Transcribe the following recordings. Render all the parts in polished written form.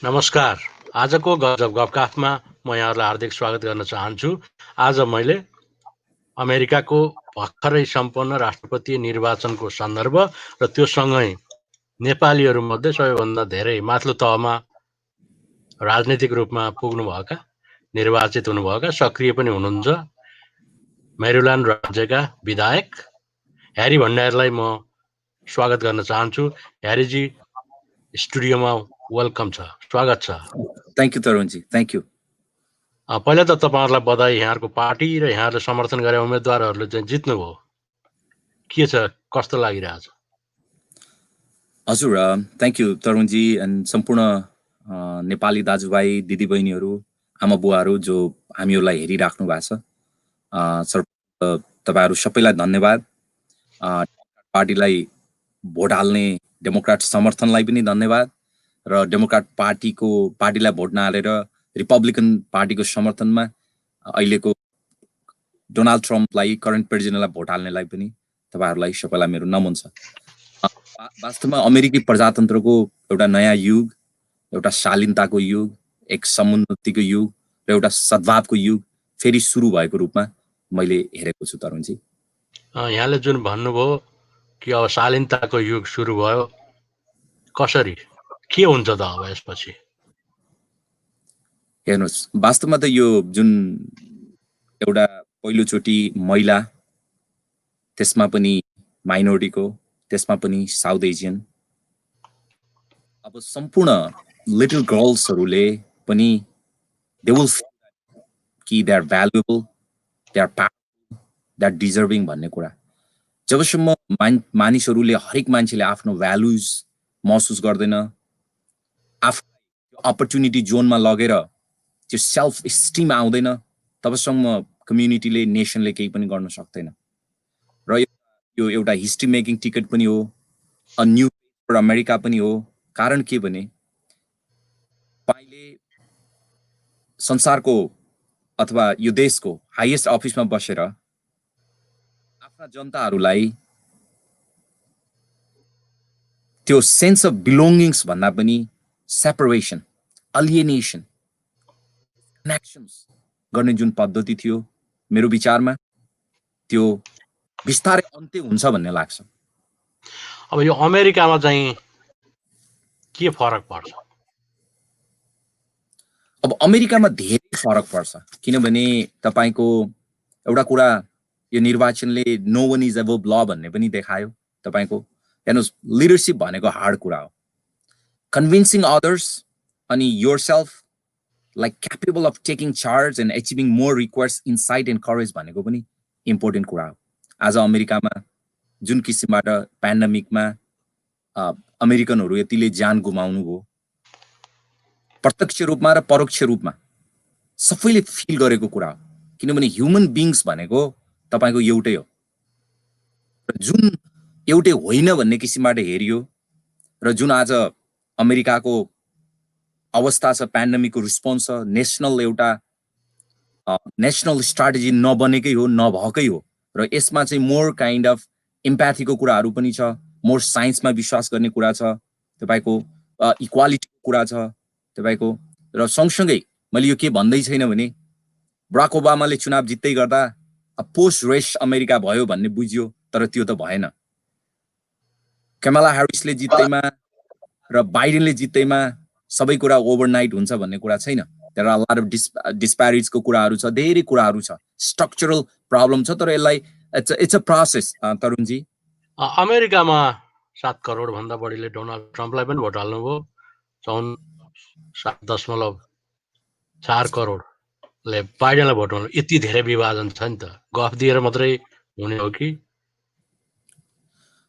नमस्कार। आजको गजब गफकाफमा म यहाँहरूलाई हार्दिक स्वागत गर्न चाहन्छु। आज मैले अमेरिकाको भर्खरै सम्पन्न राष्ट्रपतीय निर्वाचनको सन्दर्भ र त्यो सँगै नेपालीहरूमध्ये सबैभन्दा धेरै माथिल्लो तहमा राजनीतिक रूपमा पुग्नुभएका, निर्वाचित हुनुभएका, सक्रिय पनि हुनुहुन्छ मेरील्यान्ड राज्यका विधायक ह्यारी भण्डारीलाई म स्वागत गर्न चाहन्छु। ह्यारीजी, स्टुडियोमा वेलकम छ, स्वागत छ। Thank you Tarun ji, thank you. पहिला त तपाईँहरूलाई बधाई, यहाँहरूको पार्टी र यहाँहरूले समर्थन गरे उम्मेदवारहरूले चाहिँ जित्नुभयो। के छ, कस्तो लागिरहेछ? हजुर, थ्याङ्क यू तरुणजी एन्ड सम्पूर्ण नेपाली दाजुभाइ दिदीबहिनीहरू, आमा बुवाहरू जो हामीहरूलाई हेरिराख्नु भएको छ, तपाईँहरू सबैलाई धन्यवाद। पार्टीलाई भोट हाल्ने डेमोक्रेट समर्थनलाई पनि धन्यवाद र डेमोक्रेट पार्टीलाई भोट नहालेर रिपब्लिकन पार्टीको समर्थनमा अहिलेको डोनाल्ड ट्रम्पलाई, करेन्ट प्रेसिडेन्टलाई भोट हाल्नेलाई पनि तपाईँहरूलाई सबैलाई मेरो नमन छ। वास्तवमा अमेरिकी प्रजातन्त्रको एउटा नयाँ युग, एउटा शालीनताको युग, एक समुन्नतिको युग र एउटा सद्भावको युग फेरि सुरु भएको रूपमा मैले हेरेको छु तरुणजी। यहाँले जुन भन्नुभयो कि अब शालीनताको युग सुरु भयो, कसरी के हुन्छ त अब यसपछि? हेर्नुहोस्, वास्तवमा त यो जुन एउटा पहिलोचोटि महिला, त्यसमा पनि माइनोरिटीको, त्यसमा पनि साउथ एसियन, अब सम्पूर्ण लिटल गर्ल्सहरूले पनि दे विल फिल कि they are valuable, they are powerful, they are deserving भन्ने कुरा। जबसम्म मानिसहरूले, हरेक मान्छेले आफ्नो भ्यालुज महसुस गर्दैन, आफ्नो अपर्च्युनिटी जोनमा लगेर त्यो सेल्फ स्टिम आउँदैन, तबसम्म कम्युनिटीले, नेसनले केही पनि गर्न सक्दैन। र यो एउटा हिस्ट्री मेकिङ टिकट पनि हो, अ न्यू फर अमेरिका पनि हो। कारण के भने तपाईँले संसारको अथवा यो देशको हाइएस्ट अफिसमा बसेर आफ्ना जनताहरूलाई त्यो सेन्स अफ बिलोङ्गिङ्स भन्दा पनि सेपरेसन, अलिएनेसन, कनेक्सन्स गर्ने जुन पद्धति थियो, मेरो विचारमा त्यो बिस्तारै अन्त्य हुन्छ भन्ने लाग्छ। अब यो अमेरिकामा चाहिँ के फरक पर्छ? अब अमेरिकामा धेरै फरक पर्छ, किनभने तपाईको एउटा कुरा, यो निर्वाचनले नो वन इज अबभ ल भन्ने पनि देखायो। तपाईको हेर्नुहोस्, लिडरसिप भनेको हार्ड कुरा हो। कन्भिन्सिङ अदर्स अनि yourself like capable of taking charge and achieving more requires insight and courage भनेको पनि इम्पोर्टेन्ट कुरा हो। आज अमेरिकामा जुन किसिमबाट पेन्डेमिकमा अमेरिकनहरू यतिले ज्यान गुमाउनु भयो, प्रत्यक्ष रूपमा र परोक्ष रूपमा सबैले फिल गरेको कुरा हो। किनभने ह्युमन बिङ्स भनेको तपाईको एउटै हो, जुन एउटै होइन भन्ने किसिमबाट हेरियो र जुन आज अमेरिकाको अवस्था छ, पेन्डेमिकको रिस्पोन्स छ, नेसनल स्ट्राटेजी नबनेकै हो, नभएकै हो। र यसमा चाहिँ मोर काइन्ड अफ इम्प्याथीको कुराहरू पनि छ, मोर साइन्समा विश्वास गर्ने कुरा छ, तपाईको इक्वालिटीको कुरा छ तपाईको। र सँगसँगै मैले यो के भन्दै छैन भने बराक ओबामाले चुनाव जित्दै गर्दा पोस्ट रेस अमेरिका भयो भन्ने बुझ्यो, तर त्यो त भएन। कमला ह्यारिसले जित्दैमा र बाइडेनले जित्दैमा सबै कुरा ओभरनाइट हुन्छ भन्ने कुरा छैन। देयर आर लट अफ डिस्प्यारिटिजको कुराहरू छ, धेरै कुराहरू छ, स्ट्रक्चरल प्रब्लम छ, तर यसलाई इट्स अ प्रोसेस तरुणजी। अमेरिकामा 7 करोड भन्दा बढीले डोनाल्ड ट्रम्पलाई पनि भोट हाल्नुभयो, 7.4 करोडले बाइडेनलाई भोट हाल्नु। यति धेरै विभाजन छ नि त, गफ दिएर मात्रै हुने हो कि?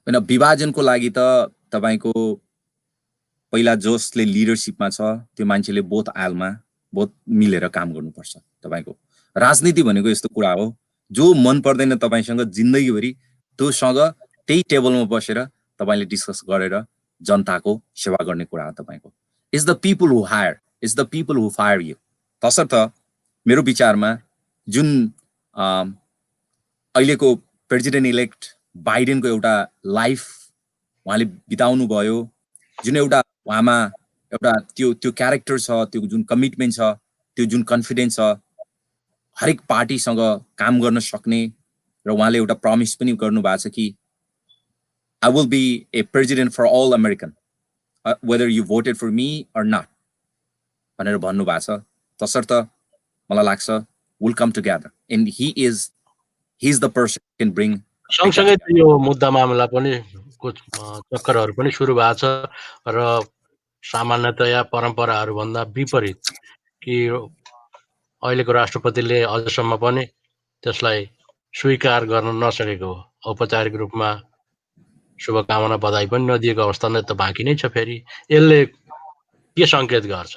हैन, विभाजनको लागि त तपाईको पहिला जसले लिडरसिपमा छ त्यो मान्छेले बोथ आयलमा बोथ मिलेर काम गर्नुपर्छ। तपाईको राजनीति भनेको यस्तो कुरा हो, जो मन पर्दैन तपाईसँग जिन्दगीभरि, त्योसँग त्यही टेबलमा बसेर तपाईले डिस्कस गरेर जनताको सेवा गर्ने कुरा हो। तपाईको is the people who hire, is the people who fire you. तसर्थ मेरो विचारमा जुन अहिलेको प्रेसिडेन्ट इलेक्ट बाइडेनको एउटा लाइफ उहाँले बिताउनु भयो, जुन एउटा उहाँमा एउटा त्यो क्यारेक्टर छ, त्यो जुन कमिटमेन्ट छ, त्यो जुन कन्फिडेन्स छ, हरेक पार्टीसँग काम गर्न सक्ने र उहाँले एउटा प्रमिस पनि गर्नु भएको छ कि I will be a president for all American, whether you voted for me or not. भनेर भन्नु भएको छ। तसर्थ मलाई लाग्छ we'll come together and he's the person who can bring सँगसँगै यो मुद्दा मामला पनि चक्करहरू पनि सुरु भएको छ र सामान्यतया परम्पराहरू भन्दा विपरीत कि अहिलेको राष्ट्रपतिले अझसम्म पनि त्यसलाई स्वीकार गर्न नसकेको हो। औपचारिक रूपमा शुभकामना बधाई पनि नदिएको अवस्था नै त बाँकी नै छ। फेरि यसले के सङ्केत गर्छ?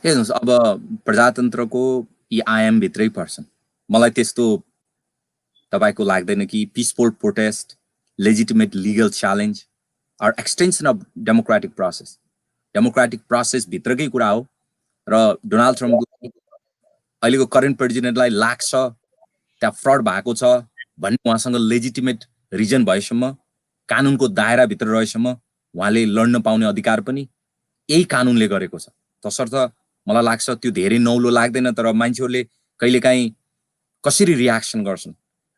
हेर्नुहोस्, अब प्रजातन्त्रको यी आयाम भित्रै पर्छन्। मलाई त्यस्तो तपाईको लाग्दैन कि peaceful protest, legitimate legal challenge are extension of democratic process. Democratic process भित्रकै कुरा हो र डोनाल्ड ट्रम्पले अहिलेको करेन्ट प्रेसिडेन्टलाई लाग्छ त्यहाँ फ्रड भएको छ भन्ने उहाँसँग लेजिटिमेट रिजन भएसम्म, कानुनको दायराभित्र रहेसम्म उहाँले लड्न पाउने अधिकार पनि यही कानुनले गरेको छ। तसर्थ मलाई लाग्छ त्यो धेरै नौलो लाग्दैन, तर मान्छेहरूले कहिलेकाहीँ कसरी रियाक्सन गर्छन्।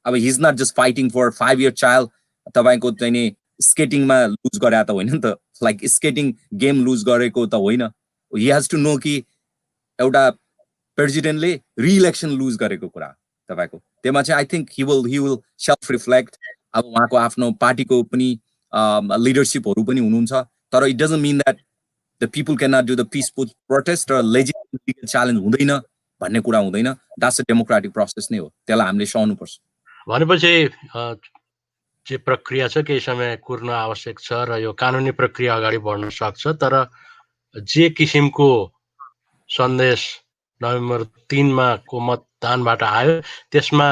अब he is not just fighting for 5 year child, तपाईँको चाहिँ नि स्केटिङमा लुज गरे त होइन नि त, लाइक स्केटिङ गेम लुज गरेको त होइन। हि हेज टु नो कि एउटा प्रेसिडेन्टले रिइलेक्सन लुज गरेको कुरा तपाईँको त्यसमा चाहिँ I think he will self reflect. अब उहाँको आफ्नो पार्टीको पनि लिडरसिपहरू पनि हुनुहुन्छ, तर it doesn't mean that the people can not do the peaceful protest र लेजिटिमेट च्यालेन्ज हुँदैन भन्ने कुरा हुँदैन। द्याट्स अ डेमोक्रेटिक प्रोसेस नै हो, त्यसलाई हामीले सहनुपर्छ। भनेपछि जे प्रक्रिया छ केही समय कुर्न आवश्यक छ र यो कानुनी प्रक्रिया अगाडि बढ्न सक्छ, तर जे किसिमको सन्देश नोभेम्बर 3 को मतदानबाट आयो त्यसमा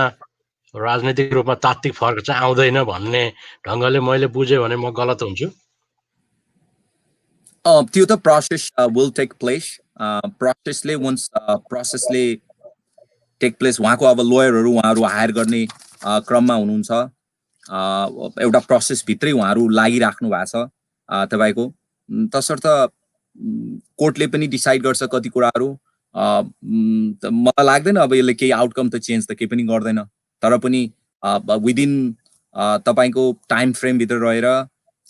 राजनैतिक रूपमा तात्विक फरक चाहिँ आउँदैन भन्ने ढङ्गले मैले बुझेँ भने म गलत हुन्छु? त्यो त प्रोसेस विल टेक प्लेस। प्रोसेसले वन्स प्रोसेसले टेक प्लेस, उहाँको अब लोयरहरू उहाँहरू हायर गर्ने क्रममा हुनुहुन्छ। एउटा प्रोसेस भित्रै उहाँहरू लागिराख्नु भएको छ तपाईँको। तसर्थ कोर्टले पनि डिसाइड गर्छ कति कुराहरू। मलाई लाग्दैन अब यसले केही आउटकम त चेन्ज त केही पनि गर्दैन, तर पनि विदिन तपाईँको टाइम फ्रेम भित्र रहेर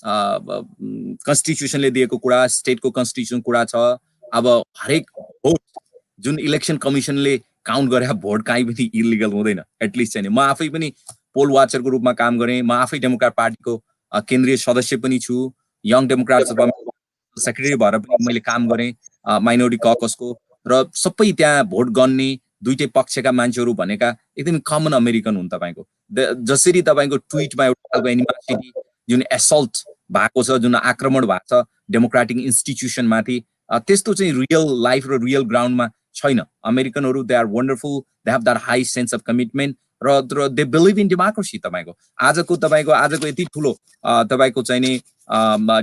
कन्स्टिट्युसनले दिएको कुरा, स्टेटको कन्स्टिट्युसन कुरा छ। अब हरेक भोट जुन इलेक्सन कमिसनले काउन्ट गरे भोट काहीँ पनि इलिगल हुँदैन, एटलिस्ट चाहिँ। म आफै पनि पोल वाचरको रूपमा काम गरेँ, म आफै डेमोक्रेट पार्टीको केन्द्रीय सदस्य पनि छु, यङ डेमोक्रेट्स सेक्रेटरी भएर पनि मैले काम गरेँ माइनोरिटी ककसको, र सबै त्यहाँ भोट गर्ने दुईटै पक्षका मान्छेहरू भनेका एकदमै कमन अमेरिकन हुन् तपाईँको। जसरी तपाईँको ट्विटमा एउटा एनिमोसिटी जुन एसल्ट भएको छ, जुन आक्रमण भएको छ डेमोक्रेटिक इन्स्टिट्युसनमाथि, त्यस्तो चाहिँ रियल लाइफ र रियल ग्राउन्डमा छैन। अमेरिकनहरू they are wonderful, they have that high sense of commitment र दे बिलिभ इन डेमोक्रेसी। तपाईँको आजको यति ठुलो तपाईँको चाहिँ नि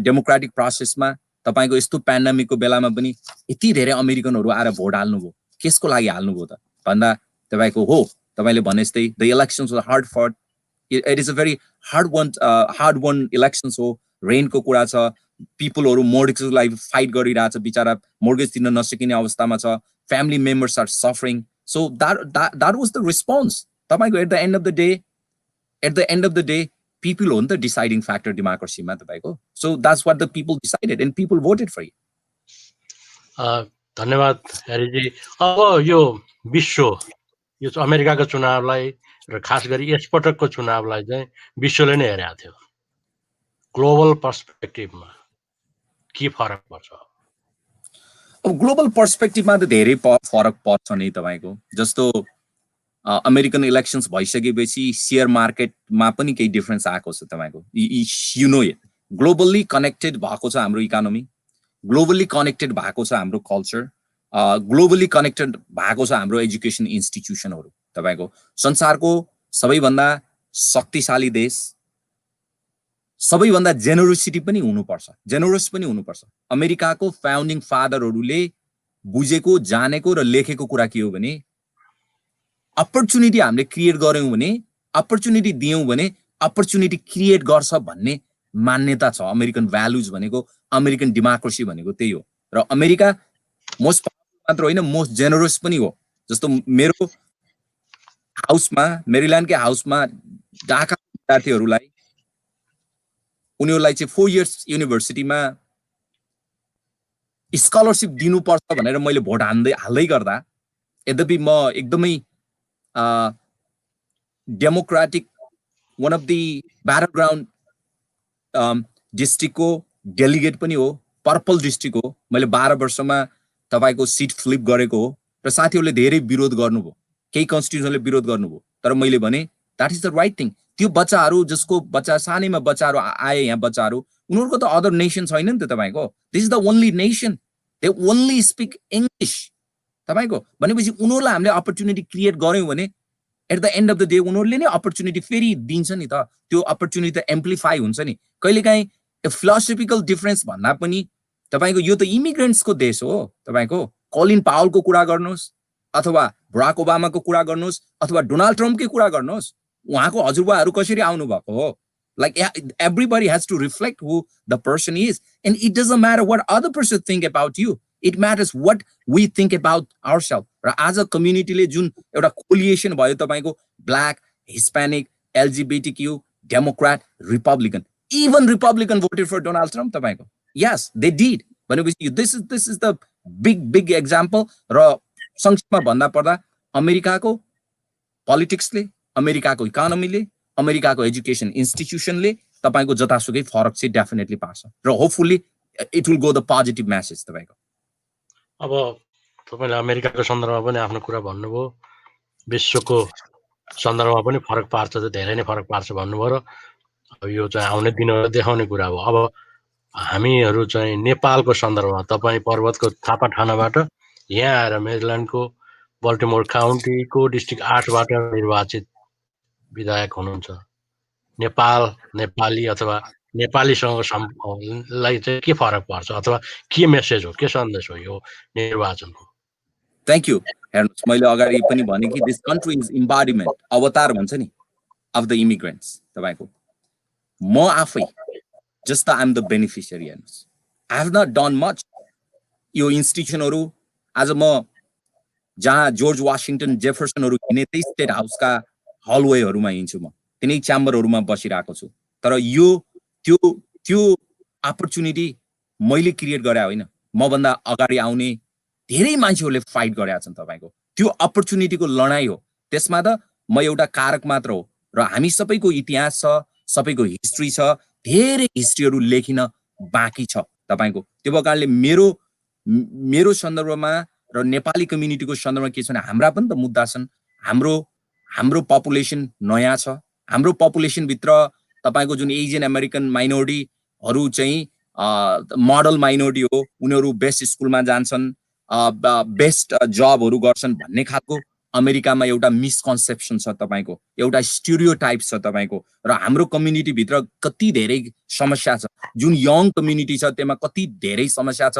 डेमोक्रेटिक प्रोसेसमा तपाईँको यस्तो पेन्डेमिकको बेलामा पनि यति धेरै अमेरिकनहरू आएर भोट हाल्नुभयो। केसको लागि हाल्नुभयो त भन्दा तपाईँको हो, तपाईँले भने जस्तै द इलेक्सन्स वाज हार्ड फट, it is a very hard one elections हो। रेनको कुरा छ, पिपलहरू मोर्गेजको लागि फाइट गरिरहेछ, बिचरा मोर्गेज दिन नसकिने अवस्थामा छ, family members are suffering. So that was the response तपाईँको। At the end of the day people हो नि त डिसाइडिङ फ्याक्टर डेमोक्रेसीमा तपाईँको। So that's what the people decided and people voted for you. धन्यवाद हरिजी। अब यो यो अमेरिकाको चुनावलाई र खास गरी यसपटकको चुनावलाई चाहिँ विश्वले नै हेरेको थियो। ग्लोबल पर्सपेक्टिभमा के फरक पर्छ? अब ग्लोबल पर्सपेक्टिभमा त धेरै फरक पर्छ नै तपाईँको। जस्तो अमेरिकन इलेक्सन्स भइसकेपछि सेयर मार्केटमा पनि केही डिफरेन्स आएको छ तपाईँको। You know it, globally connected भएको छ हाम्रो इकोनोमी, ग्लोबल्ली कनेक्टेड भएको छ हाम्रो कल्चर, ग्लोबल्ली कनेक्टेड भएको छ हाम्रो एजुकेसन इन्स्टिट्युसनहरू तपाईँको। संसारको सबैभन्दा शक्तिशाली देश, सबैभन्दा जेनरोसिटी पनि हुनुपर्छ, जेनरस पनि हुनुपर्छ। अमेरिकाको फाउन्डिङ फादरहरूले बुझेको, जानेको र लेखेको कुरा के हो भने अपर्च्युनिटी हामीले क्रिएट गऱ्यौँ भने, अपर्च्युनिटी दियौँ भने अपर्च्युनिटी क्रिएट गर्छ भन्ने मान्यता छ, अमेरिकन भ्यालुज भनेको, अमेरिकन डेमोक्रेसी भनेको त्यही हो। र अमेरिका मोस्ट पावरफुल मात्र होइन, मोस्ट जेनरस पनि हो। जस्तो मेरो हाउसमा, मेरील्यान्डकै हाउसमा ढाका विद्यार्थीहरूलाई उनीहरूलाई चाहिँ 4 इयर्स युनिभर्सिटीमा स्कलरसिप दिनुपर्छ भनेर मैले भोट हाल्दै गर्दा, यद्यपि म एकदमै democratic one of the battleground डिस्ट्रिक्टको डेलिगेट पनि हो, पर्पल डिस्ट्रिक्ट हो। मैले 12 वर्षमा तपाईँको सिट फ्लिप गरेको हो र साथीहरूले धेरै विरोध गर्नुभयो, केही कन्स्टिट्युसनले विरोध गर्नुभयो, तर मैले भने that is the right thing. त्यो बच्चाहरू जसको बच्चा सानैमा बच्चाहरू आए यहाँ बच्चाहरू, उनीहरूको त अदर नेसन छैन नि त तपाईँको। This is the only nation, they only speak English तपाईँको। भनेपछि उनीहरूलाई हामीले अपर्च्युनिटी क्रिएट गऱ्यौँ भने at the end of the day उनीहरूले नै अपर्च्युनिटी फेरि दिन्छ नि त। त्यो अपर्च्युनिटी त एम्प्लिफाई हुन्छ नि। कहिलेकाहीँ फिलोसफिकल डिफरेन्स भन्दा पनि तपाईँको यो त इमिग्रेन्ट्सको देश हो तपाईँको। कलिन पावलको कुरा गर्नुहोस् अथवा बराक ओबामाको कुरा गर्नुहोस् अथवा डोनाल्ड ट्रम्पकै कुरा गर्नुहोस्, उहाँको हजुरबाहरू कसरी आउनु भएको हो। Like everybody has to reflect who the person is, and it doesn't matter what other person think about you. It matters what we think about ourselves. र आज कम्युनिटीले जुन एउटा कोलिएसन भयो तपाईँको, black, Hispanic, LGBTQ, Democrat, Republican, even Republican voted for Donald Trump तपाईँको। Yes, they did. भनेपछि this is the big example। र संक्षेपमा भन्दा पर्दा अमेरिकाको पोलिटिक्सले, अमेरिकाको इकोनोमीले, अमेरिकाको एजुकेसन इन्स्टिट्युसनले तपाईको जतासुकै फरक चाहिँ डेफिनेटली पार्छ र hopefully it will go the positive message तपाईको। अब तपाईले अमेरिकाको सन्दर्भमा पनि आफ्नो कुरा भन्नुभयो, विश्वको सन्दर्भमा पनि फरक पार्छ, धेरै नै फरक पार्छ भन्नुभयो र अब यो चाहिँ आउने दिनहरु देखाउने कुरा हो। अब हामीहरु चाहिँ नेपालको सन्दर्भमा तपाई पर्वतको छापाठानाबाट यहाँ आएर मेरील्यान्डको बल्टिमोर काउन्टीको डिस्ट्रिक्ट 8 बाट निर्वाचित विधायक हुनुहुन्छ। नेपाल, नेपाली अथवा नेपालीसँगलाई चाहिँ के फरक पर्छ अथवा के मेसेज हो, के सन्देश हो यो निर्वाचनको? Thank you. हेर्नुस्, मैले अगाडि पनि भने कि दिस कन्ट्री इज इम्बोडिमेन्ट, अवतार भन्छ नि, अफ द इमिग्रेन्ट्स तपाईको। म आफै just I am the beneficiary. हेर्नुस्, I have not done much. यो इन्स्टिट्युसनहरु आज म जहाँ जर्ज वाशिङटन जेफरसनहरु हिँड्ने त्यही स्टेट हाउसका हलवेहरुमा हिँड्छु, म तिनै च्याम्बरहरुमा बसिरहेको छु। तर यो त्यो अपर्च्युनिटी मैले क्रिएट गरे होइन, म भन्दा अगाडि आउने धेरै मान्छेहरूले फाइट गरेका छन् तपाईको। त्यो अपर्च्युनिटीको लडाई हो। त्यसमा त म एउटा कारक मात्र हो र हामी सबैको इतिहास छ, सबैको हिस्ट्री छ, धेरै हिस्ट्रीहरु लेखिन बाँकी छ तपाईको। त्यो कारणले मेरो सन्दर्भमा र नेपाली कम्युनिटीको सन्दर्भमा के छ भने हाम्रा पनि त मुद्दा छन्। हाम्रो पपुलेसन नयाँ छ। हाम्रो पपुलेसन भित्र तपाईको जुन एजियन अमेरिकन माइनोरिटीहरु चाहिँ मोडल माइनोरिटी हो, उनीहरु बेस्ट स्कुलमा जान्छन्, बेस्ट जबहरु गर्छन् भन्ने खालको अमेरिकामा एउटा मिसकन्सेप्सन छ तपाईको, एउटा स्टेरियोटाइप छ तपाईको। र हाम्रो कम्युनिटी भित्र कति धेरै समस्या छ। जुन यङ कम्युनिटी छ त्यसमा कति धेरै समस्या छ।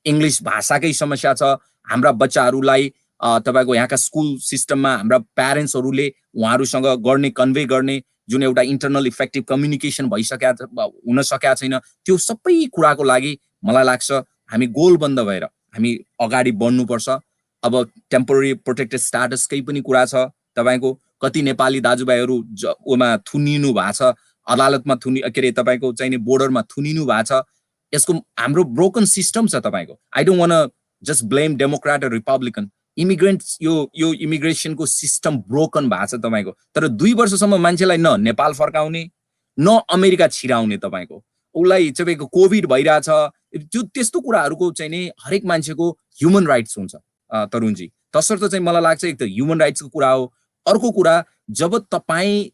इंग्लिश भाषाकै समस्या छ। हाम्रा बच्चाहरूलाई तपाईको यहाँका स्कुल सिस्टममा हाम्रा प्यारेन्ट्सहरूले उहाँहरूसँग गर्ने कन्भे गर्ने जुन एउटा इन्टरनल इफेक्टिभ कम्युनिकेसन हुन सकेका छैन। त्यो सबै कुराको लागि मलाई लाग्छ हामी गोलबन्द भएर हामी अगाडि बढ्नुपर्छ। अब टेम्पोररी प्रोटेक्टेड स्ट्याटसकै पनि कुरा छ तपाईको। कति नेपाली दाजुभाइहरू ओमा थुनिनु भएको छ, अदालतमा के अरे तपाईको चाहिने बोर्डरमा थुनिनु भएको छ। यसको हाम्रो ब्रोकन सिस्टम छ तपाईको। I don't want just blame Democrat र रिपब्लिकन। इमिग्रेन्ट्स यो इमिग्रेसनको सिस्टम ब्रोकन भएको छ तपाईको। तर 2 वर्षसम्म मान्छेलाई न नेपाल फर्काउने न अमेरिका छिराउने तपाईको। उसलाई तपाईँको कोभिड भइरहेछ, त्यो त्यस्तो कुराहरूको चाहिँ नि हरेक मान्छेको ह्युमन राइट्स हुन्छ तरुणजी। तसर्थ चाहिँ मलाई लाग्छ एक त ह्युमन राइट्सको कुरा हो। अर्को कुरा, जब तपाईँ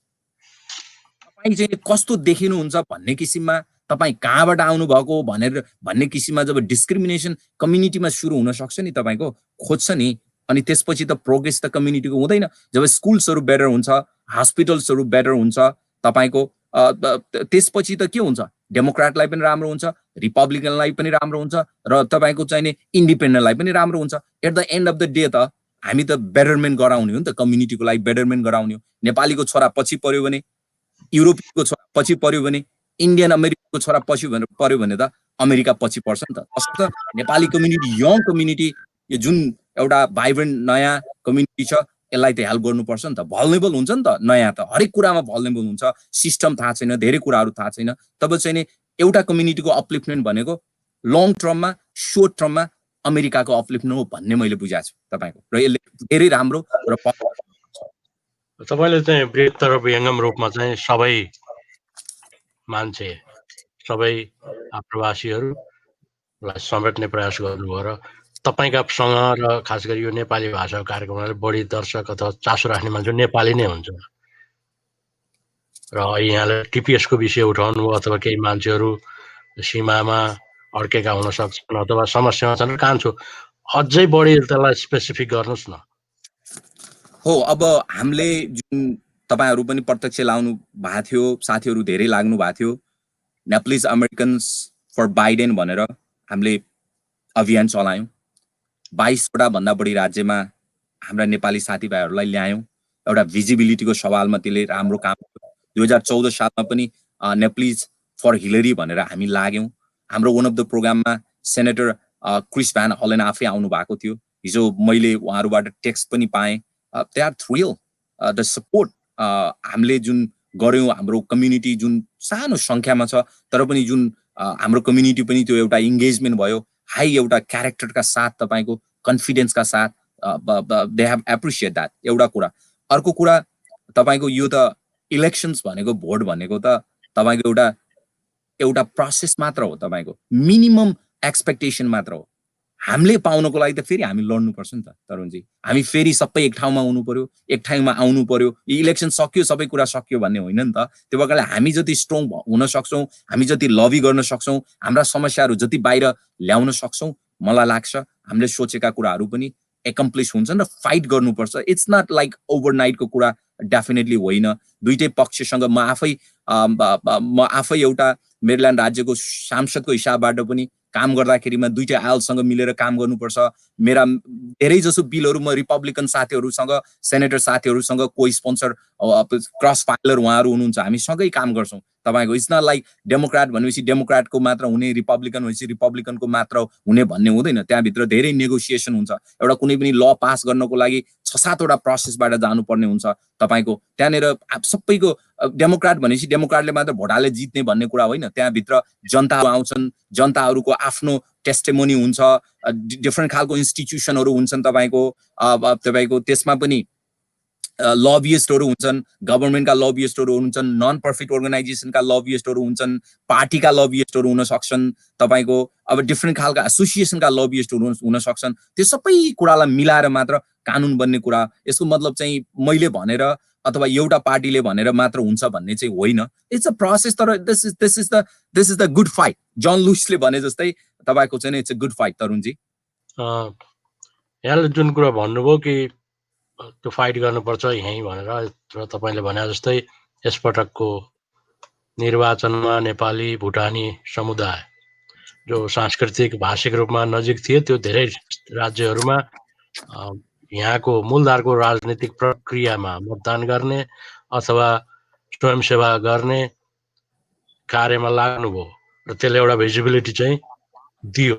चाहिँ कस्तो देखिनुहुन्छ भन्ने किसिममा, तपाईँ कहाँबाट आउनु भएको भन्ने किसिममा जब डिस्क्रिमिनेसन कम्युनिटीमा सुरु हुन सक्छ नि तपाईको, खोज्छ नि, अनि त्यसपछि त प्रोग्रेस त कम्युनिटीको हुँदैन। जब स्कुल्सहरु बेटर हुन्छ, हस्पिटल्सहरु बेटर हुन्छ तपाईको, त्यसपछि त के हुन्छ, डेमोक्रेटलाई पनि राम्रो हुन्छ, रिपब्लिकनलाई पनि राम्रो हुन्छ र तपाईको चाहिने इन्डिपेन्डेन्टलाई पनि राम्रो हुन्छ। At the end of the day त हामी त बेटरमेन्ट गराउने हो नि त, कम्युनिटीको लागि बेटरमेन्ट गराउने हो। नेपालीको छोरा पछि पर्यो भने, युरोपीयको छोरा पछि पर्यो भने, इन्डियन अमेरिकन को छोरा पछि पर्यो भने त अमेरिका पछि पर्छ नि त। तसर्थ नेपाली कम्युनिटी, यङ कम्युनिटी, यो जुन एउटा भाइब्रेन्ट नयाँ कम्युनिटी छ, यसलाई त हेल्प गर्नुपर्छ नि त। भल्नेबल हुन्छ नि त, नयाँ त हरेक कुरामा भल्नेबल हुन्छ, सिस्टम थाहा छैन, धेरै कुराहरू थाहा छैन। तब चाहिँ नि एउटा कम्युनिटीको अपलिफ्टमेन्ट भनेको लङ टर्ममा, सर्ट टर्ममा अमेरिकाको अपलिफ्टमेन्ट हो भन्ने मैले बुझाएको छु तपाईँको, र यसले धेरै राम्रो र तपाईँले चाहिँ बृहत्तर व्यङ्गम रूपमा चाहिँ सबै मान्छे, सबै आप्रवासीहरूलाई समेट्ने प्रयास गर्नुभयो र तपाईँका सँग र खास गरी यो नेपाली भाषाको कार्यक्रमलाई बढी दर्शक अथवा चासो राख्ने मान्छे नेपाली नै हुन्छ र यहाँले टिपिएसको विषय उठाउनु अथवा केही मान्छेहरू सीमामा अड्केका हुन सक्छन् अथवा समस्यामा छन्, कान्छु अझै बढी त्यसलाई स्पेसिफिक गर्नुहोस् न। हो, अब हामीले जुन तपाईँहरू पनि प्रत्यक्ष लाउनु भएको थियो, साथीहरू धेरै लाग्नु भएको थियो, नेप्लिज अमेरिकन्स फर बाइडेन भनेर हामीले अभियान चलायौँ। 22वटा भन्दा बढी राज्यमा हाम्रा नेपाली साथीभाइहरूलाई ल्यायौँ। एउटा भिजिबिलिटीको सवालमा त्यसले राम्रो काम गर्यो। 2014 सालमा पनि नेप्लिज फर हिलरी भनेर हामी लाग्यौँ। हाम्रो वान अफ द प्रोग्राममा सेनेटर क्रिस भ्यान हलेन आफै आउनु भएको थियो। हिजो मैले उहाँहरूबाट टेक्स्ट पनि पाएँ। They are thrill the support हामीले जुन गऱ्यौँ, हाम्रो कम्युनिटी जुन सानो सङ्ख्यामा छ तर पनि जुन हाम्रो कम्युनिटी पनि त्यो एउटा इङ्गेजमेन्ट भयो, हाई एउटा क्यारेक्टरका साथ, तपाईँको कन्फिडेन्सका साथ, दे हेभ एप्रिसिएट द्याट, एउटा कुरा। अर्को कुरा, तपाईँको यो त इलेक्सन्स भनेको, भोट भनेको त तपाईँको एउटा प्रोसेस मात्र हो, तपाईँको मिनिमम एक्सपेक्टेसन मात्र हो। हामीले पाउनको लागि त फेरि हामी लड्नुपर्छ नि त तरुणजी। हामी फेरि सबै एक ठाउँमा हुनु पर्यो, एक ठाउँमा आउनु पर्यो। इलेक्सन सक्यो, सबै कुरा सक्यो भन्ने होइन नि त। त्यो भएकाले हामी जति स्ट्रङ हुन सक्छौँ, हामी जति लबी गर्न सक्छौँ, हाम्रा समस्याहरू जति बाहिर ल्याउन सक्छौँ, मलाई लाग्छ हामीले सोचेका कुराहरू पनि एकम्प्लिस हुन्छन् र फाइट गर्नुपर्छ। इट्स नट लाइक ओभरनाइटको कुरा, डेफिनेटली होइन। दुईटै पक्षसँग म आफै एउटा मेरील्यान्ड राज्यको सांसदको हिसाबबाट पनि काम गर्दाखेरिमा दुईटा आयलसँग मिलेर काम गर्नुपर्छ। मेरा धेरै जसो बिलहरू म रिपब्लिकन साथीहरूसँग, सेनेटर साथीहरूसँग, को स्पोन्सर क्रस फाइलर उहाँहरू हुनुहुन्छ, हामी सँगै काम गर्छौँ तपाईँको। इट्स नट लाइक डेमोक्राट भनेपछि डेमोक्राटको मात्र हुने, रिपब्लिकन भनेपछि रिपब्लिकनको मात्र हुने भन्ने हुँदैन। त्यहाँभित्र धेरै नेगोसिएसन हुन्छ। एउटा कुनै पनि ल पास गर्नको लागि 6-7वटा प्रोसेसबाट जानुपर्ने हुन्छ तपाईँको। त्यहाँनिर सबैको डेमोक्राट भनेपछि डेमोक्राटले मात्र भोट हालेर जित्ने भन्ने कुरा होइन। त्यहाँभित्र जनताहरू आउँछन्, जनताहरूको आफ्नो टेस्टिमोनी हुन्छ, डिफ्रेन्ट खालको इन्स्टिट्युसनहरू हुन्छन् तपाईँको त्यसमा पनि लबियस्टहरू हुन्छन्, गभर्मेन्टका लबियस्टहरू हुन्छन्, नन प्रफिट अर्गनाइजेसनका लबियस्टहरू हुन्छन्, पार्टीका लबियस्टहरू हुन सक्छन्, तपाईँको अब डिफ्रेन्ट खालका एसोसिएसनका लबियस्टहरू हुन सक्छन्। त्यो सबै कुरालाई मिलाएर मात्र कानुन बन्ने कुरा। यसको मतलब चाहिँ मैले भनेर अथवा एउटा पार्टीले भनेर मात्र हुन्छ भन्ने चाहिँ होइन। It's a process. तर this is the good fight. John लुइसले भने जस्तै तपाईँको चाहिँ it's a good fight Tarun ji. यहाँले जुन कुरा भन्नुभयो कि त्यो फाइट गर्नुपर्छ यहीँ भनेर, र तपाईँले भने जस्तै यसपटकको निर्वाचनमा नेपाली भुटानी समुदाय जो सांस्कृतिक भाषिक रूपमा नजिक थिए, त्यो धेरै राज्यहरूमा यहाँको मूलधारको राजनीतिक प्रक्रियामा मतदान गर्ने अथवा स्वयंसेवा गर्ने कार्यमा लाग्नुभयो र त्यसले एउटा भिजिबिलिटी चाहिँ दियो।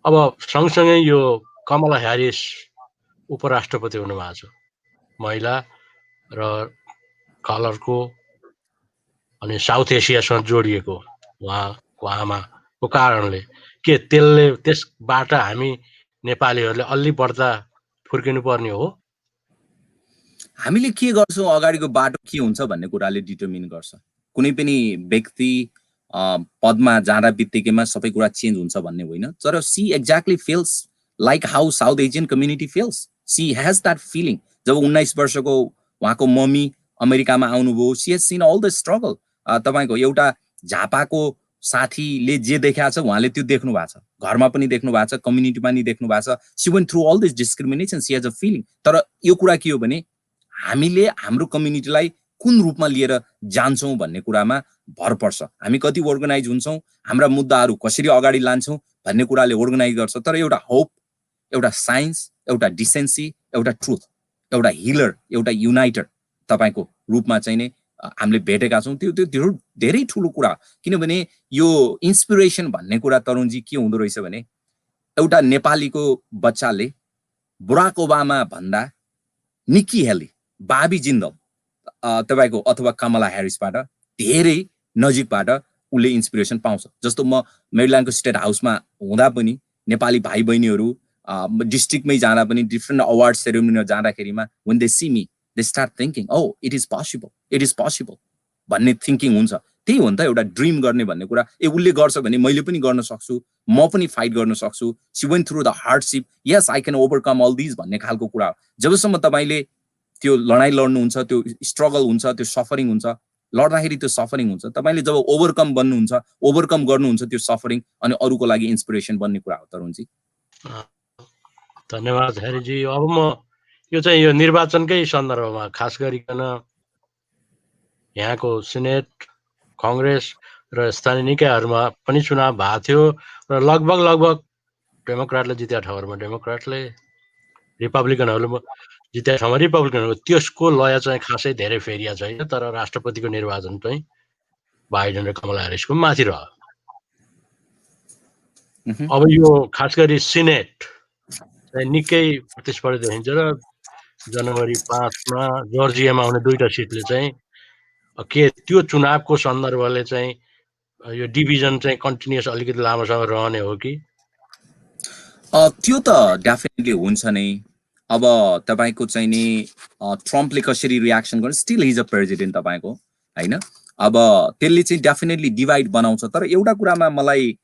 अब सँगसँगै यो कमला ह्यारिस उपराष्ट्रपति हुनुभएको छ, महिला र कलरको, अनि साउथ एसियासँग जोडिएको उहाँको आमाको कारणले के त्यसबाट हामी नेपालीहरूले अलि बढ्दा फुर्किनु पर्ने हो? हामीले के गर्छौँ, अगाडिको बाटो के हुन्छ भन्ने कुराले डिटर्मिन गर्छ। कुनै पनि व्यक्ति पदमा जाँदा बित्तिकैमा सबै कुरा चेन्ज हुन्छ भन्ने होइन। तर she exactly feels like how South Asian community feels. She has that feeling. जब 19 वर्षको उहाँको मम्मी अमेरिकामा आउनुभयो, she has seen all the struggle. तपाईँको एउटा झापाको साथीले जे देखाएको छ उहाँले त्यो देख्नु भएको छ, घरमा पनि देख्नु भएको छ, कम्युनिटीमा पनि देख्नु भएको छ। She went through all this discrimination, she has a feeling. तर यो कुरा के हो भने हामीले हाम्रो कम्युनिटीलाई कुन रूपमा लिएर जान्छौँ भन्ने कुरामा भर पर्छ। हामी कति अर्गनाइज हुन्छौँ, हाम्रा मुद्दाहरू कसरी अगाडि लान्छौँ भन्ने कुराले अर्गनाइज गर्छ। तर एउटा होप, एउटा साइन्स, एउटा डिसेन्सी, एउटा ट्रुथ, एउटा हिलर, एउटा युनाइटर तपाईँको रूपमा चाहिँ नै हामीले भेटेका छौँ त्यो त्यो धेरै ठुलो कुरा। किनभने यो इन्स्पिरेसन भन्ने कुरा तरुणजी के हुँदो रहेछ भने एउटा नेपालीको बच्चाले बराक ओबामा भन्दा निक्की हेली, बाबी जिन्दल तपाईको अथवा कमला ह्यारिसबाट धेरै नजिकबाट उसले इन्स्पिरेसन पाउँछ। जस्तो म मेरील्यान्डको स्टेट हाउसमा हुँदा पनि नेपाली भाइ बहिनीहरू डिस्ट्रिक्टमै जाँदा पनि डिफ्रेन्ट अवार्ड सेरेमनीमा जाँदाखेरिमा when they see me they start thinking oh it is possible भन्ने थिङ्किङ हुन्छ। त्यही हो नि त एउटा ड्रिम गर्ने भन्ने कुरा। उसले गर्छ भने मैले पनि गर्न सक्छु, म पनि फाइट गर्न सक्छु। She went through the hardship, yes I can overcome all these भन्ने खालको कुरा हो। जबसम्म तपाईले त्यो लडाई लड्नुहुन्छ, त्यो स्ट्रगल हुन्छ, त्यो सफरिङ हुन्छ, लड्दाखेरि त्यो सफरिङ हुन्छ, तपाईले जब ओभरकम बन्नुहुन्छ, ओभरकम गर्नुहुन्छ त्यो सफरिङ, अनि अरूको लागि इन्स्पिरेसन बन्ने कुरा हो तरुणजी। धन्यवाद हरिजी। अब म यो चाहिँ यो निर्वाचनकै सन्दर्भमा खास गरिकन यहाँको सिनेट, कङ्ग्रेस र स्थानीय निकायहरूमा पनि चुनाव भएको थियो र लगभग डेमोक्रेटले जित्या ठाउँहरूमा डेमोक्रेटले, रिपब्लिकनहरूले जित्या ठाउँमा रिपब्लिकनहरू, त्यसको लय चाहिँ खासै धेरै फेरिया छैन। तर राष्ट्रपतिको निर्वाचन चाहिँ बाइडेन र कमला ह्यारिसको माथि रह्यो। अब यो खास गरी सिनेट चाहिँ निकै प्रतिस्पर्धी देखिन्छ र जनवरी 5मा जर्जियामा आउने 2टा सिटले चाहिँ के त्यो चुनावको सन्दर्भले चाहिँ यो डिभिजन चाहिँ कन्टिन्युअस अलिकति लामोसम्म रहने हो कि? त्यो त डेफिनेटली हुन्छ नै। अब तपाईको चाहिँ नि ट्रम्पले कसरी रियाक्सन गर्छ, स्टिल हिज अ प्रेसिडेन्ट तपाईको, हैन? अब त्यसले चाहिँ डेफिनेटली डिभाइड बनाउँछ। तर एउटा कुरामा मलाई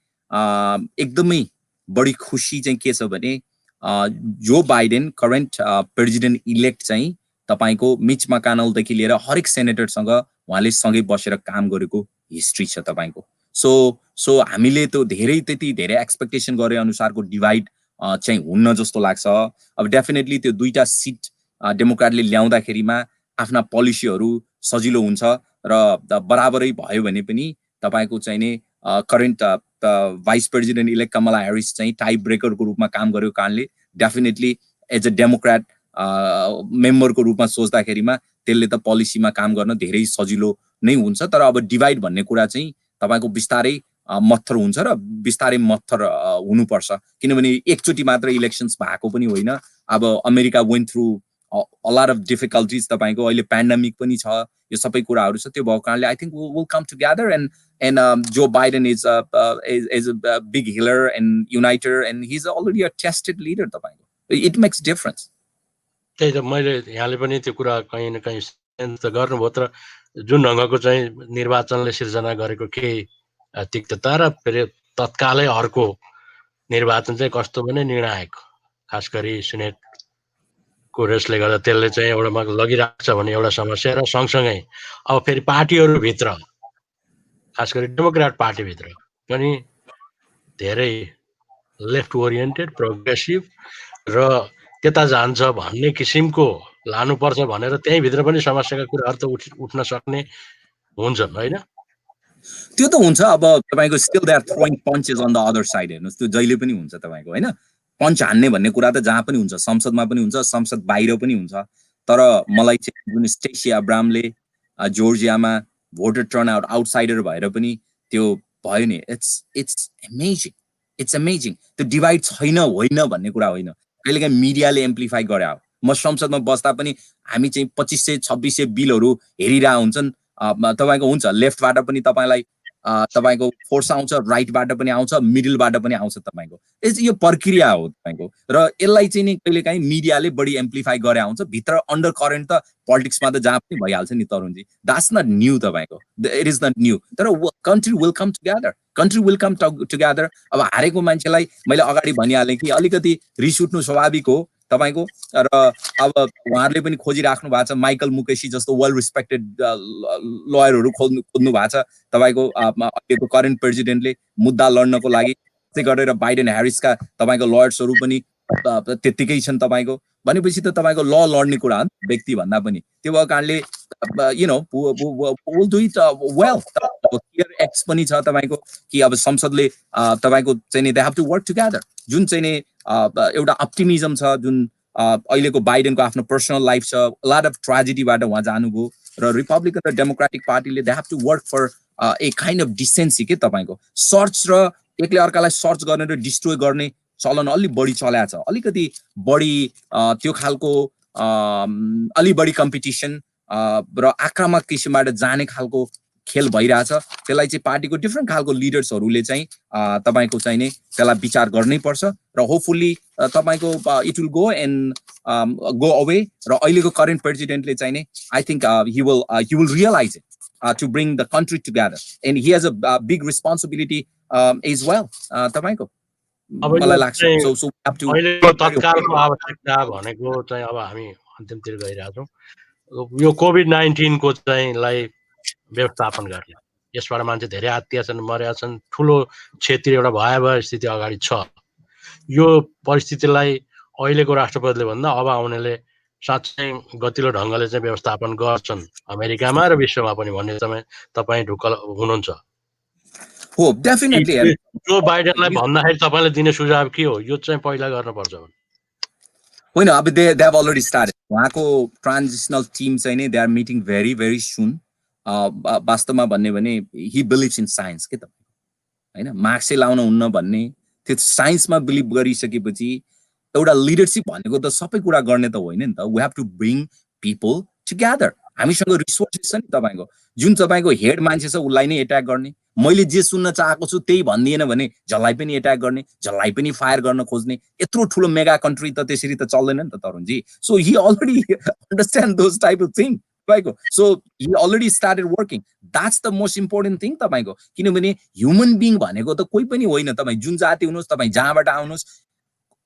एकदमै बढी खुसी चाहिँ के छ भने Joe Biden current president elect चाहिँ तपाईको मिच मकानलदेखि लिएर हरेक सेनेटरसँग उहाँले सँगै बसेर काम गरेको हिस्ट्री छ तपाईको। सो हामीले त त्यति धेरै एक्सपेक्टेसन गरे अनुसारको डिभाइड चाहिँ हुन्न जस्तो लाग्छ। अब डेफिनेटली त्यो 2टा सिट डेमोक्रेटले ल्याउँदाखेरिमा आफ्ना पोलिसीहरू सजिलो हुन्छ र बराबरै भयो भने पनि तपाईको चाहिँ नि current vice president elect Kamala Harris चाहिँ टाई ब्रेकरको रूपमा काम गरेको कारणले डेफिनेटली एज अ डेमोक्रेट मेम्बरको रूपमा सोच्दाखेरिमा त्यसले त पोलिसीमा काम गर्न धेरै सजिलो नै हुन्छ। तर अब डिभाइड भन्ने कुरा चाहिँ तपाईको बिस्तारै मत्थर हुन्छ र बिस्तारै मत्थर हुनुपर्छ। किनभने एकचोटि मात्र इलेक्सन्स भएको पनि होइन। अब America went through a lot of difficulties तपाईको, अहिले पेन्डेमिक पनि छ, यो सबै कुराहरू छ। त्यो भएको कारणले I think we'll come together and Joe Biden is a big healer and uniter and he's already a tested leader तपाईको. It makes difference. त्यही त मैले यहाँले पनि त्यो कुरा कहीँ न कहीँ सेन्स त गर्नुभयो। तर जुन ढङ्गको चाहिँ निर्वाचनले सिर्जना गरेको केही तिक्तता र फेरि तत्कालै अर्को निर्वाचन चाहिँ कस्तो भने निर्णायक, खास गरी सिनेटको रेसले गर्दा त्यसले चाहिँ एउटामा लगिरहेको छ भने एउटा समस्या। र सँगसँगै अब फेरि पार्टीहरूभित्र, खास गरी डेमोक्रेट पार्टीभित्र पनि धेरै लेफ्ट ओरिएन्टेड, प्रोग्रेसिभ र त्यता जान्छ भन्ने किसिमको लानुपर्छ भनेर त्यहीँभित्र पनि समस्याका कुराहरू त उठ्न सक्ने हुन्छन्, होइन? त्यो त हुन्छ। अब तपाईको still they are throwing punches on the other side. हेर्नुहोस्, त्यो जहिले पनि हुन्छ तपाईको, होइन? पञ्च हान्ने भन्ने कुरा त जहाँ पनि हुन्छ, संसदमा पनि हुन्छ, संसद बाहिर पनि हुन्छ। तर मलाई चाहिँ जुन स्टेसी अब्रामले जर्जियामा भोटर टर्नआउट आउटसाइडर भएर पनि त्यो भयो नि, इट्स अमेजिङ। त्यो डिभाइड छैन होइन भन्ने कुरा होइन, कहिलेकाहीँ मिडियाले एम्प्लिफाई गरे हो। म संसदमा बस्दा पनि हामी चाहिँ 2500-2600 बिलहरू हेरिरह हुन्छन्। तपाईको हुन्छ लेफ्टबाट पनि तपाईलाई तपाईको फोर्स आउँछ, राइटबाट पनि आउँछ, मिडलबाट पनि आउँछ तपाईको। यो प्रक्रिया हो तपाईको। र यसलाई चाहिँ नि कहिलेकाहीँ मिडियाले बढी एम्प्लिफाई गरे हुन्छ। भित्र अन्डर करेन्ट त पोलिटिक्समा त जहाँ पनि भइहाल्छ नि तरुणजी। द्याट्स नट न्यू तपाईको, इट इज नट न्यू। तर कन्ट्री विल कम टुगेदर। अब हारेको मान्छेलाई मैले अगाडि भनिहालेँ कि अलिकति रिस उठ्नु स्वाभाविक हो तपाईको। र अब उहाँहरूले पनि खोजिराख्नु भएको छ, माइकल मुकेसी जस्तो वेल रिस्पेक्टेड लयरहरू खोज्नु भएको छ तपाईको। अहिलेको करेन्ट प्रेसिडेन्टले मुद्दा लड्नको लागि त्यसै गरेर बाइडेन ह्यारिसका तपाईको लयर्सहरू पनि त्यत्तिकै छन् तपाईको। भनेपछि त तपाईको ल लड्ने कुरा हो व्यक्ति भन्दा पनि। त्यो भएको कारणले you know will do it well. Clear acts पनि छ तपाईको कि अब संसदले तपाईको चाहिँ they have to work together. जुन चाहिँ नि एउटा अप्टिमिजम छ, जुन अहिलेको बाइडेनको आफ्नो पर्सनल लाइफ छ, लट अफ ट्रेजेडीबाट उहाँ जानुभयो, र रिपब्लिकन र डेमोक्रेटिक पार्टीले they have to work for a kind of decency के तपाईँको सर्च र एकले अर्कालाई सर्च गर्ने र डिस्ट्रोय गर्ने चलन अलि बढी चलाएको छ अलिकति बढी त्यो खालको अलि बढी कम्पिटिसन र आक्रामक किसिमबाट जाने खालको खेल भइरहेछ त्यसलाई चाहिँ पार्टीको डिफ्रेन्ट खालको लिडर्सहरूले चाहिँ तपाईको चाहिँ नि त्यसलाई विचार गर्नै पर्छ र होपफुल्ली तपाईको it will go and go away र अहिलेको करेन्ट प्रेसिडेन्टले चाहिँ नि I think he will realise it to bring the country together and he has a big responsibility as well तपाईको मलाई लाग्छ सो सो हैव टु अहिलेको तत्कालको आवश्यकता भनेको चाहिँ अब हामी अन्तिमतिर गइरहेछौँ यो कोभिड-19 को चाहिँ लाई व्यवस्थापन गर्ने यसबाट मान्छे धेरै आत्तिया छन् मरेका छन् ठुलो क्षेत्रीय एउटा भयावह स्थिति अगाडि छ यो परिस्थितिलाई अहिलेको राष्ट्रपतिले भन्दा अब आउनेले साँच्चै गतिलो ढङ्गले चाहिँ व्यवस्थापन गर्छन् अमेरिकामा र विश्वमा पनि भन्ने तपाईँ ढुक्क हुनुहुन्छ हो डेफिनेटली जो बाइडेनलाई भन्दाखेरि तपाईले दिने सुझाव के हो यो चाहिँ पहिला गर्नुपर्छ होइन अब दे हेभ अलरेडी स्टार्टेड उहाँको ट्रान्जिसनल टिम चाहिँ नि they are meeting very very soon वास्तवमा भन्ने भने ही बिलिभ्स इन साइन्स के त हैन मार्क्सै लाउन हुन्न भन्ने त्यो साइन्समा बिलिभ गरिसकेपछि एउटा लिडरशिप भनेको त सबै कुरा गर्ने त होइन नि त we have to bring people together हामीसँग रिसोर्सेस छ नि तपाईको जुन तपाईको हेड मान्छे छ उसलाई नै एट्याक गर्ने मैले जे सुन्न चाहेको छु त्यही भन्दिएन भने जसलाई पनि एट्याक गर्ने जसलाई पनि फायर गर्न खोज्ने यत्रो ठुलो मेगा कन्ट्री त त्यसरी त चल्दैन नि त Tarun ji so he already understand those type of thing तपाईको so he already started working that's the most important thing तपाईको किनभने ह्युमन बिङ भनेको त कोही पनि होइन तपाईँ जुन जाति हुनुहोस् तपाईँ जहाँबाट आउनुहोस्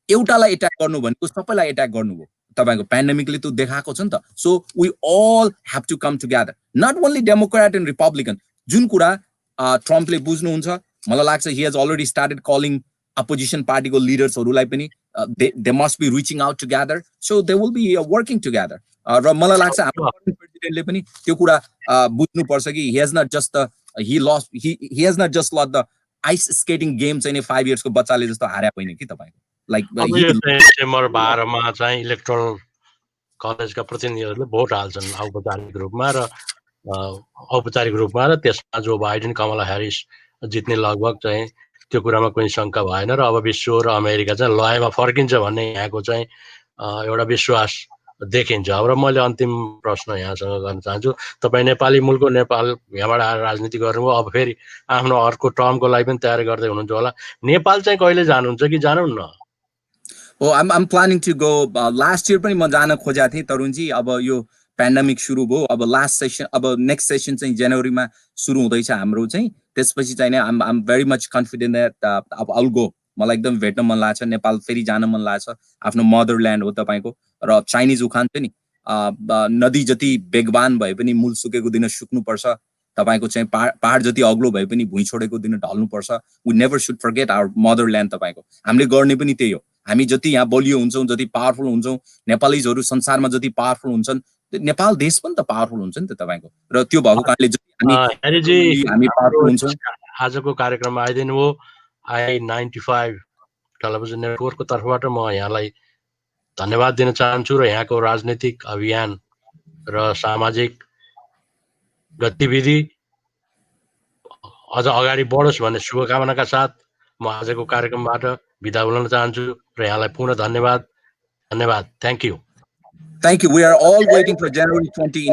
एउटालाई एट्याक गर्नु भनेको सबैलाई एट्याक गर्नुभयो तपाईको पेन्डेमिकले त देखाएको छ नि त so we all have to come together not only Democrat and Republican जुन कुरा ट्रम्पले बुझ्नुहुन्छ मलाई लाग्छ he has already started calling opposition पार्टीको लिडर्सहरूलाई पनि they must be reaching out together so they will be working together र मलाई लाग्छ हाम्रो प्रेसिडेन्टले पनि त्यो कुरा बुझ्नुपर्छ कि he has not just he has not just lost the ice skating game चाहिँ 5 इयर्सको बच्चाले जस्तो हार्या होइन कि तपाईको लाइक डिसेम्बर 12 मा चाहिँ इलेक्ट्रोल कलेजका प्रतिनिधिहरूले भोट हाल्छन् औपचारिक रूपमा र औपचारिक रूपमा र त्यसमा जो बाइडेन कमला ह्यारिस जित्ने लगभग चाहिँ त्यो कुरामा कुनै शङ्का भएन र अब विश्व र अमेरिका चाहिँ लयमा फर्किन्छ भन्ने यहाँको चाहिँ एउटा विश्वास देखिन्छ अब र मैले अन्तिम प्रश्न यहाँसँग गर्न चाहन्छु तपाईँ नेपाली मुलको नेपाल यहाँबाट आएर राजनीति गर्नुभयो अब फेरि आफ्नो अर्को टर्मको लागि पनि तयारी गर्दै हुनुहुन्छ होला नेपाल चाहिँ कहिले जानुहुन्छ कि जानुहुन्न Oh, I'm planning to go. Last year पनि म जान खोजेको थिएँ तरुणजी अब यो पेन्डेमिक सुरु भयो अब लास्ट सेसन अब नेक्स्ट सेसन चाहिँ जनवरीमा सुरु हुँदैछ हाम्रो चाहिँ त्यसपछि चाहिँ I'm very much confident that अब I'll go मलाई एकदम भेट्न मन लाग्छ नेपाल फेरि जान मन लाग्छ आफ्नो मदरल्यान्ड हो तपाईको र चाइनिज उखान छ नि नदी जति बेगवान भए पनि मूल सुकेको दिन सुक्नुपर्छ तपाईको चाहिँ पहाड जति अग्लो भए पनि भुइँ छोडेको दिन ढल्नुपर्छ we never should forget our motherland तपाईको हामीले गर्ने पनि त्यही हो हामी जति यहाँ बलियो हुन्छौं जति पावरफुल हुन्छौं नेपालीजहरु संसारमा जति पावरफुल हुन्छन् नेपाल देश पनि त पावरफुल हुन्छ नि त तपाईको र त्यो भएको कारणले हामी पावरफुल हुन्छौं आजको कार्यक्रममा आइदिनु हो I-95 टेलिभिजन नेटवर्कको तर्फबाट म यहाँलाई धन्यवाद दिन चाहन्छु र यहाँको राजनीतिक अभियान र सामाजिक गतिविधि अझ अगाडि बढोस् भन्ने शुभकामनाका साथ म आजको कार्यक्रमबाट बिदा हुन चाहन्छु र यहाँलाई पुनः धन्यवाद thank you we are all waiting for January 20